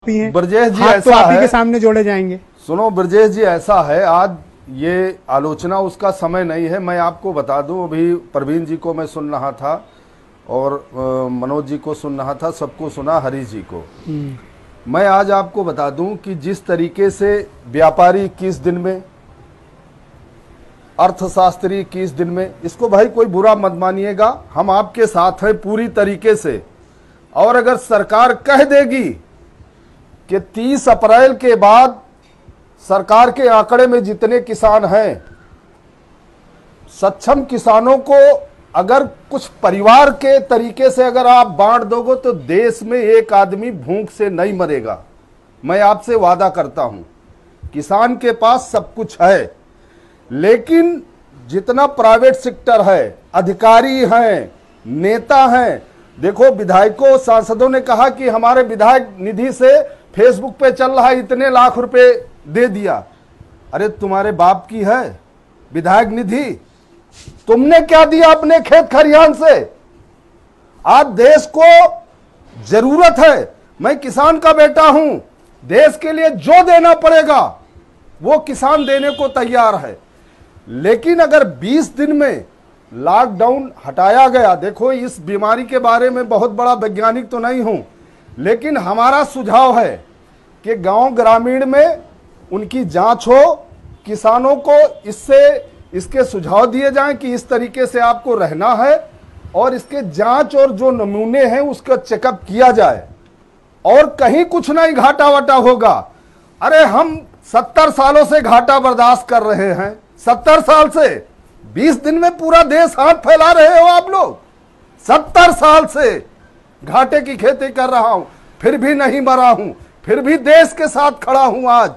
ब्रजेश जी, हाथ ऐसा तो आप ही है, के सामने जोड़े जाएंगे। सुनो ब्रजेश जी, ऐसा है, आज ये आलोचना उसका समय नहीं है। मैं आपको बता दूं, अभी प्रवीण जी को मैं सुन रहा था और मनोज जी को सुन रहा था, सबको सुना, हरीश जी को। मैं आज आपको बता दूं कि जिस तरीके से व्यापारी 21 दिन में, अर्थशास्त्री 21 दिन में, इसको भाई कोई बुरा मत मानिएगा, हम आपके साथ हैं पूरी तरीके से। और अगर सरकार कह देगी कि 30 अप्रैल के बाद सरकार के आंकड़े में जितने किसान हैं, सक्षम किसानों को अगर कुछ परिवार के तरीके से अगर आप बांट दोगे तो देश में एक आदमी भूख से नहीं मरेगा। मैं आपसे वादा करता हूं, किसान के पास सब कुछ है, लेकिन जितना प्राइवेट सेक्टर है, अधिकारी हैं, नेता हैं, देखो विधायकों सांसदों ने कहा कि हमारे विधायक निधि से फेसबुक पे चल रहा है, इतने लाख रुपए दे दिया। अरे तुम्हारे बाप की है विधायक निधि? तुमने क्या दिया अपने खेत खरियान से? आज देश को जरूरत है, मैं किसान का बेटा हूं, देश के लिए जो देना पड़ेगा वो किसान देने को तैयार है। लेकिन अगर 20 दिन में लॉकडाउन हटाया गया, देखो इस बीमारी के बारे में बहुत बड़ा वैज्ञानिक तो नहीं हूं, लेकिन हमारा सुझाव है कि गांव ग्रामीण में उनकी जांच हो, किसानों को इसके सुझाव दिए जाएं कि इस तरीके से आपको रहना है, और इसके जांच और जो नमूने हैं उसका चेकअप किया जाए, और कहीं कुछ नहीं घाटा वाटा होगा। अरे हम 70 सालों से घाटा बर्दाश्त कर रहे हैं, 70 साल से 20 दिन में पूरा देश हाथ फैला रहे हो आप लोग। 70 साल से घाटे की खेती कर रहा हूं, फिर भी नहीं मरा हूं, फिर भी देश के साथ खड़ा हूं। आज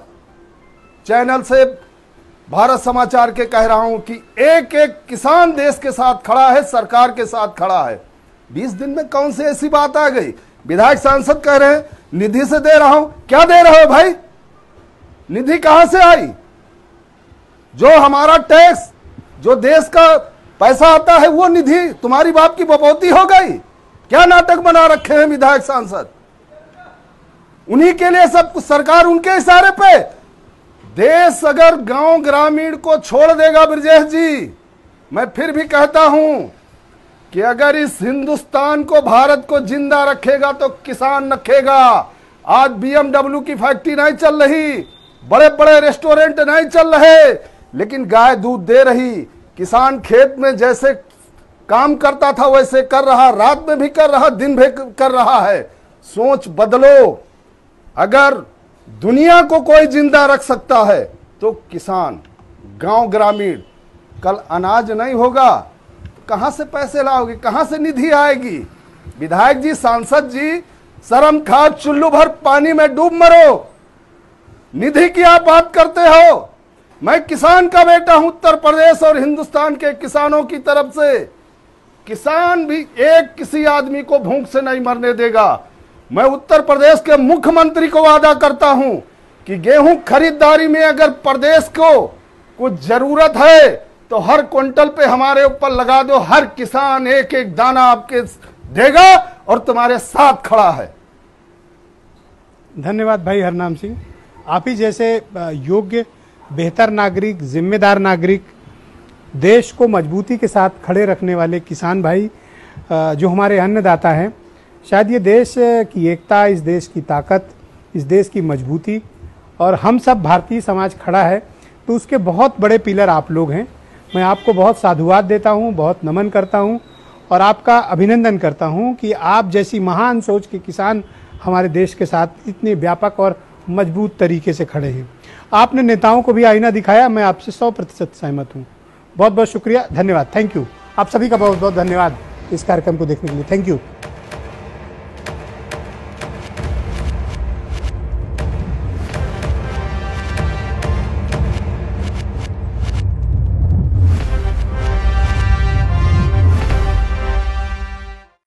चैनल से भारत समाचार के कह रहा हूं कि एक एक किसान देश के साथ खड़ा है, सरकार के साथ खड़ा है। 20 दिन में कौन सी ऐसी बात आ गई? विधायक सांसद कह रहे हैं निधि से दे रहा हूं, क्या दे रहे हो भाई? निधि कहां से आई? जो हमारा टैक्स, जो देश का पैसा आता है, वो निधि तुम्हारी बाप की बपौती हो गई? क्या नाटक बना रखे हैं विधायक सांसद? उन्हीं के लिए सब कुछ, सरकार उनके इशारे पे। देश अगर गांव ग्रामीण को छोड़ देगा ब्रजेश जी, मैं फिर भी कहता हूं कि अगर इस हिंदुस्तान को, भारत को जिंदा रखेगा तो किसान रखेगा। आज BMW की फैक्ट्री नहीं चल रही, बड़े बड़े रेस्टोरेंट नहीं चल रहे, लेकिन गाय दूध दे रही। किसान खेत में जैसे काम करता था वैसे कर रहा, रात में भी कर रहा, दिन भी कर रहा है। सोच बदलो। अगर दुनिया को कोई जिंदा रख सकता है तो किसान, गांव ग्रामीण। कल अनाज नहीं होगा तो कहां से पैसे लाओगे, कहां से निधि आएगी? विधायक जी, सांसद जी, शर्म खा, चुल्लू भर पानी में डूब मरो। निधि की आप बात करते हो? मैं किसान का बेटा हूं, उत्तर प्रदेश और हिंदुस्तान के किसानों की तरफ से। किसान भी एक किसी आदमी को भूख से नहीं मरने देगा। मैं उत्तर प्रदेश के मुख्यमंत्री को वादा करता हूं कि गेहूं खरीदारी में अगर प्रदेश को कुछ जरूरत है तो हर क्विंटल पे हमारे ऊपर लगा दो, हर किसान एक एक दाना आपके देगा और तुम्हारे साथ खड़ा है। धन्यवाद भाई हरनाम सिंह। आप ही जैसे योग्य, बेहतर नागरिक, जिम्मेदार नागरिक, देश को मजबूती के साथ खड़े रखने वाले किसान भाई जो हमारे अन्नदाता हैं, शायद ये देश की एकता, इस देश की ताकत, इस देश की मजबूती, और हम सब भारतीय समाज खड़ा है तो उसके बहुत बड़े पिलर आप लोग हैं। मैं आपको बहुत साधुवाद देता हूं, बहुत नमन करता हूं और आपका अभिनंदन करता हूं कि आप जैसी महान सोच के किसान हमारे देश के साथ इतने व्यापक और मजबूत तरीके से खड़े हैं। आपने नेताओं को भी आईना दिखाया, मैं आपसे 100% सहमत हूँ। बहुत बहुत शुक्रिया, धन्यवाद, थैंक यू। आप सभी का बहुत बहुत धन्यवाद इस कार्यक्रम को देखने के लिए, थैंक यू।